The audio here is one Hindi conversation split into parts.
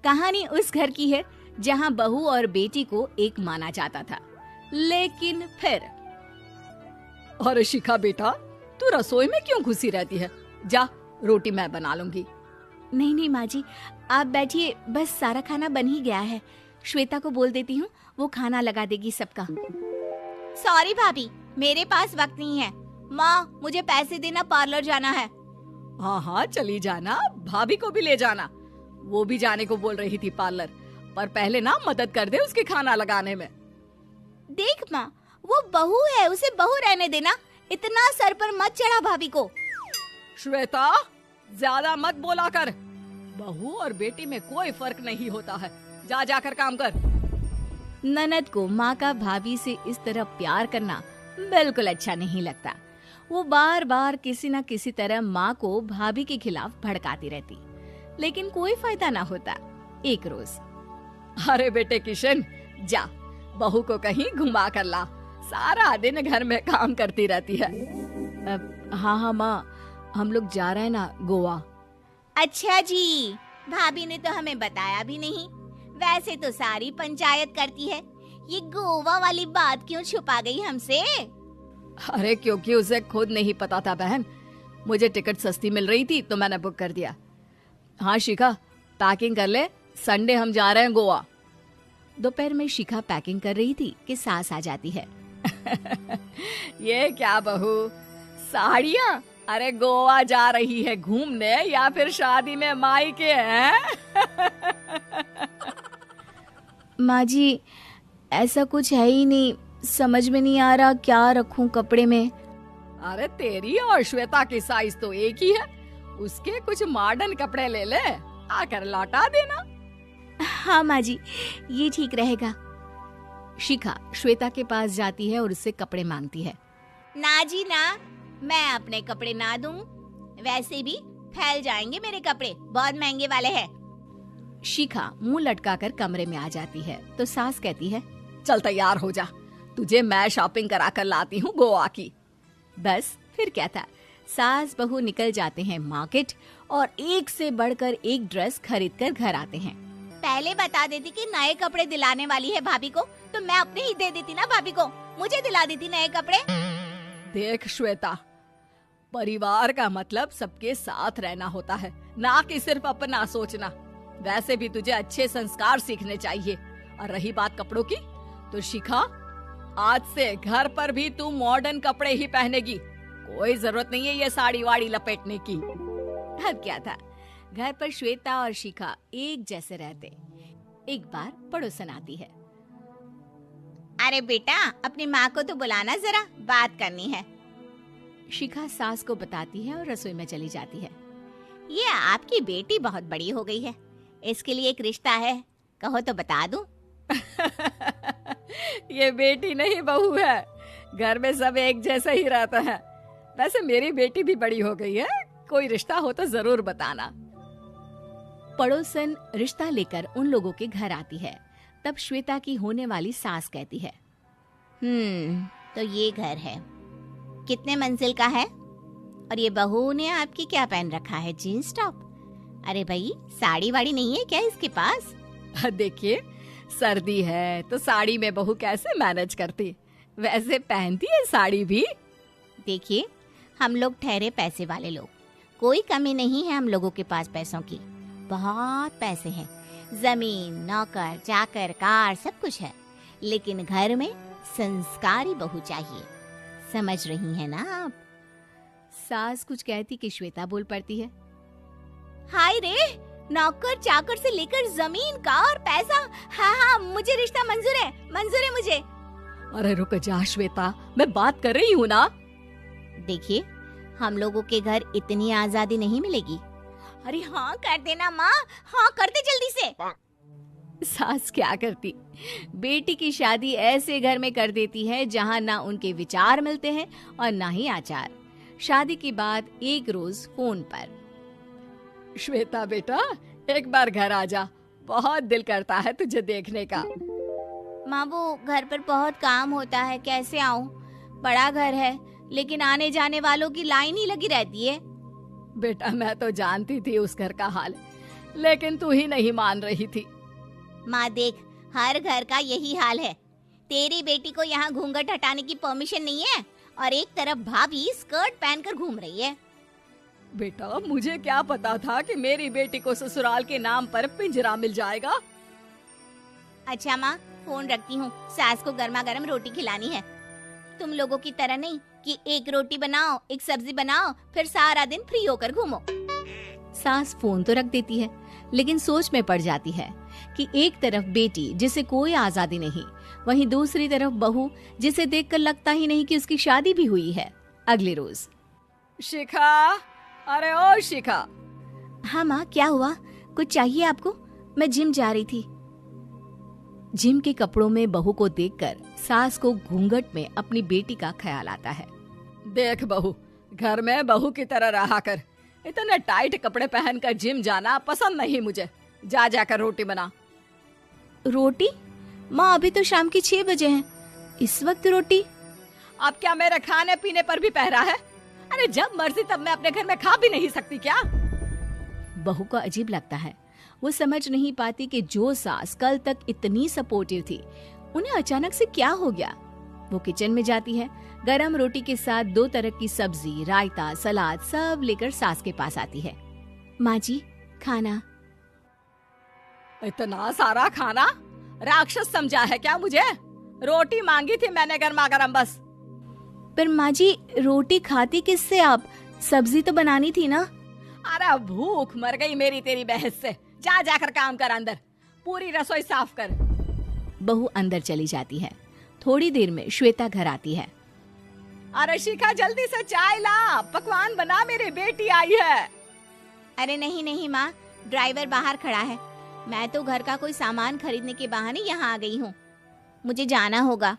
कहानी उस घर की है जहाँ बहू और बेटी को एक माना जाता था, लेकिन फिर। अरे शिखा बेटा, तू रसोई में क्यों घुसी रहती है? जा, रोटी मैं बना लूंगी। नहीं नहीं माँ जी, आप बैठिए, बस सारा खाना बन ही गया है। श्वेता को बोल देती हूँ, वो खाना लगा देगी सबका। सॉरी भाभी, मेरे पास वक्त नहीं है। माँ, मुझे पैसे देना, पार्लर जाना है। हाँ हाँ चली जाना, भाभी को भी ले जाना। वो भी जाने को बोल रही थी पार्लर, पर पहले ना मदद कर दे उसके खाना लगाने में। देख माँ, वो बहू है, उसे बहू रहने देना, इतना सर पर मत चढ़ा भाभी को। श्वेता, ज्यादा मत बोला कर। बहू और बेटी में कोई फर्क नहीं होता है। जा जाकर काम कर। ननद को माँ का भाभी से इस तरह प्यार करना बिल्कुल अच्छा नहीं लगता। वो बार बार किसी न किसी तरह माँ को भाभी के खिलाफ भड़काती रहती, लेकिन कोई फायदा ना होता। एक रोज, अरे बेटे किशन, जा बहू को कहीं घुमा कर ला, सारा दिन घर में काम करती रहती है। हाँ हाँ माँ, हम लोग जा रहे हैं ना गोवा। अच्छा जी, भाभी ने तो हमें बताया भी नहीं। वैसे तो सारी पंचायत करती है, ये गोवा वाली बात क्यों छुपा गई हमसे? अरे क्योंकि उसे खुद नहीं पता था बहन। मुझे टिकट सस्ती मिल रही थी तो मैंने बुक कर दिया। हाँ शिखा, पैकिंग कर ले, संडे हम जा रहे हैं गोवा। दोपहर में शिखा पैकिंग कर रही थी कि सास आ जाती है। ये क्या बहू, साड़ियाँ? अरे गोवा जा रही है घूमने या फिर शादी में मायके हैं? माँ जी, ऐसा कुछ है ही नहीं, समझ में नहीं आ रहा क्या रखूं कपड़े में। अरे तेरी और श्वेता की साइज तो एक ही है, उसके कुछ मॉडर्न कपड़े ले ले, आकर लौटा देना। हाँ माँ जी, ये ठीक रहेगा। शिखा श्वेता के पास जाती है और उससे कपड़े मांगती है। ना जी ना, मैं अपने कपड़े ना दूं, वैसे भी फैल जाएंगे मेरे कपड़े, बहुत महंगे वाले हैं। शिखा मुंह लटकाकर कमरे में आ जाती है तो सास कहती है, चल तैयार हो जा, तुझे मैं शॉपिंग करा कर लाती हूँ गोवा की। बस फिर क्या था, सास बहू निकल जाते हैं मार्केट और एक से बढ़कर एक ड्रेस खरीद कर घर आते हैं। पहले बता देती कि नए कपड़े दिलाने वाली है भाभी को, तो मैं अपने ही दे देती ना भाभी को, मुझे दिला देती नए कपड़े। देख श्वेता, परिवार का मतलब सबके साथ रहना होता है, ना कि सिर्फ अपना सोचना। वैसे भी तुझे अच्छे संस्कार सीखने चाहिए। और रही बात कपड़ों की, तो शिखा, आज से घर पर भी तू मॉडर्न कपड़े ही पहनेगी। कोई जरूरत नहीं है ये साड़ी वाड़ी लपेटने की। अब क्या था, घर पर श्वेता और शिखा एक जैसे रहते। एक बार पड़ोसन आती है। अरे बेटा, अपनी माँ को तो बुलाना जरा, बात करनी है। शिखा सास को बताती है और रसोई में चली जाती है। ये आपकी बेटी बहुत बड़ी हो गई है, इसके लिए एक रिश्ता है, कहो तो बता दूं। ये बेटी नहीं बहू है, घर में सब एक जैसा ही रहता है। वैसे मेरी बेटी भी बड़ी हो गई है, कोई रिश्ता हो तो जरूर बताना। पड़ोसन रिश्ता लेकर उन लोगों के घर आती है। तब श्वेता की होने वाली सास कहती है, तो ये घर है, कितने मंजिल का है? और ये बहू ने आपकी क्या पहन रखा है, जीन्स टॉप? अरे भाई, साड़ी वाड़ी नहीं है क्या इसके पास? देखिए, सर्दी है तो साड़ी में बहू कैसे मैनेज करती, वैसे पहनती है साड़ी भी। देखिए, हम लोग ठहरे पैसे वाले लोग, कोई कमी नहीं है हम लोगों के पास पैसों की, बहुत पैसे हैं, जमीन, नौकर चाकर, कार, सब कुछ है, लेकिन घर में संस्कारी बहू चाहिए। समझ रही हैं ना आप? सास कुछ कहती कि श्वेता बोल पड़ती है, हाय रे, नौकर चाकर से लेकर जमीन, कार, पैसा, हाँ हाँ, मुझे रिश्ता मंजूर है मुझे। अरे रुक जा श्वेता, मैं बात कर रही हूँ ना। देखिए, हम लोगों के घर इतनी आजादी नहीं मिलेगी। अरे हाँ कर देना माँ, हाँ कर दे जल्दी से। सास क्या करती, बेटी की शादी ऐसे घर में कर देती है जहाँ ना उनके विचार मिलते हैं और ना ही आचार। शादी के बाद एक रोज फोन पर, श्वेता बेटा, एक बार घर आ जा, बहुत दिल करता है तुझे देखने का। माँ, वो घर पर बहुत काम होता है, कैसे आऊँ? बड़ा घर है, लेकिन आने जाने वालों की लाइन ही लगी रहती है। बेटा, मैं तो जानती थी उस घर का हाल, लेकिन तू ही नहीं मान रही थी। माँ देख, हर घर का यही हाल है। तेरी बेटी को यहाँ घूंघट हटाने की परमिशन नहीं है और एक तरफ भाभी स्कर्ट पहनकर घूम रही है। बेटा, मुझे क्या पता था कि मेरी बेटी को ससुराल के नाम पर पिंजरा मिल जाएगा। अच्छा माँ, फोन रखती हूँ, सास को गर्मा गर्म रोटी खिलानी है। तुम लोगों की तरह नहीं कि एक रोटी बनाओ, एक सब्जी बनाओ, फिर सारा दिन फ्री होकर घूमो। सास फोन तो रख देती है, लेकिन सोच में पड़ जाती है कि एक तरफ बेटी जिसे कोई आजादी नहीं, वहीं दूसरी तरफ बहू जिसे देखकर लगता ही नहीं कि उसकी शादी भी हुई है। अगले रोज। शिखा, अरे ओ शिखा। हाँ माँ, क्या हुआ? कुछ चाहिए आपको? मैं जिम जा रही थी। जिम के कपड़ों में बहू को देखकर सास को घूंघट में अपनी बेटी का ख्याल आता है। देख बहू, घर में बहू की तरह रहा कर। इतने टाइट कपड़े पहनकर जिम जाना पसंद नहीं मुझे। जा जाकर रोटी बना। रोटी? माँ, अभी तो शाम के 6 बजे हैं, इस वक्त रोटी? अब क्या मेरे खाने पीने पर भी पहरा है? अरे जब मर्जी तब मैं अपने घर में खा भी नहीं सकती क्या? बहू को अजीब लगता है। वो समझ नहीं पाती कि जो सास कल तक इतनी सपोर्टिव थी, उन्हें अचानक से क्या हो गया। वो किचन में जाती है, गरम रोटी के साथ 2 तरह की सब्जी, रायता, सलाद सब लेकर सास के पास आती है। माँ जी, खाना। इतना सारा खाना? राक्षस समझा है क्या मुझे? रोटी मांगी थी मैंने गर्मा गर्म बस। पर माँ जी, रोटी खाती किससे आप? सब्जी तो बनानी थी ना। अरे भूख मर गई मेरी तेरी बहस से। जा जाकर काम कर, अंदर पूरी रसोई साफ कर। बहू अंदर चली जाती है। थोड़ी देर में श्वेता घर आती है। अरे शिखा, जल्दी से चाय ला, पकवान बना, मेरी बेटी आई है। अरे नहीं नहीं माँ, ड्राइवर बाहर खड़ा है। मैं तो घर का कोई सामान खरीदने के बहाने यहाँ आ गई हूँ, मुझे जाना होगा।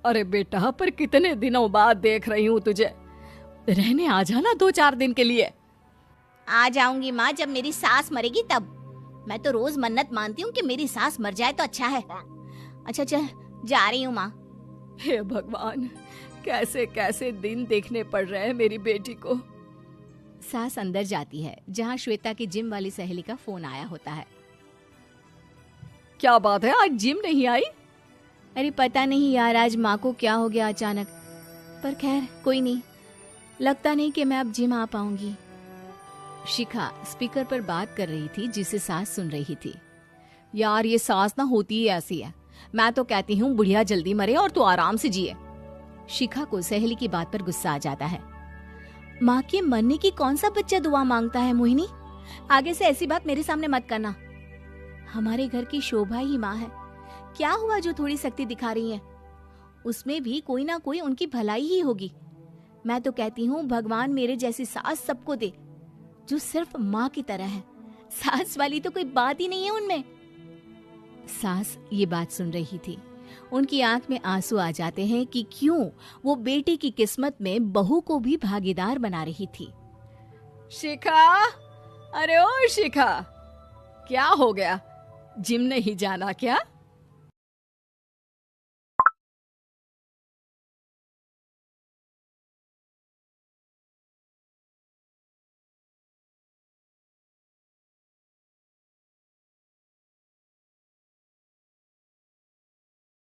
अरे बेटा, पर कितने दिनों बाद देख रही हूँ तुझे। रहने आ जाना 2-4 दिन के लिए। आ जाऊंगी माँ, जब मेरी सास मरेगी तब। मैं तो रोज मन्नत मानती हूँ कि मेरी सास मर जाए तो अच्छा है। अच्छा चल, जा रही हूँ माँ। हे भगवान, कैसे कैसे दिन देखने पड़ रहे हैं मेरी बेटी को। सास अंदर जाती है, जहाँ श्वेता की जिम वाली सहेली का फोन आया होता है। क्या बात है, आज जिम नहीं आई? अरे पता नहीं यार, आज माँ को क्या हो गया अचानक। पर खैर कोई नहीं, लगता नहीं कि मैं अब जिम आ पाऊंगी। शिखा स्पीकर पर बात कर रही थी, जिसे सास सुन रही थी। यार, ये सास ना होती ही ऐसी है। मैं तो कहती हूँ बुढ़िया जल्दी मरे और तू आराम से जिए। शिखा को सहेली की बात पर गुस्सा आ जाता है। माँ के मरने की कौन सा बच्चा दुआ मांगता है मोहिनी? आगे से ऐसी बात मेरे सामने मत करना। हमारे घर की शोभा ही माँ है। क्या हुआ जो थोड़ी सख्ती दिखा रही है? उसमें भी कोई ना कोई उनकी भलाई ही होगी। मैं तो कहती हूँ भगवान मेरे जैसी सास सबको दे, जो सिर्फ माँ की तरह है। सास वाली तो कोई बात ही नहीं है उनमें। सास ये बात सुन रही थी। उनकी आंख में आंसू आ जाते हैं कि क्यों वो बेटी की किस्मत में बहू को भी भागीदार बना रही थी। शिखा, अरे ओ शिखा, क्या हो गया? जिम नहीं जाना क्या?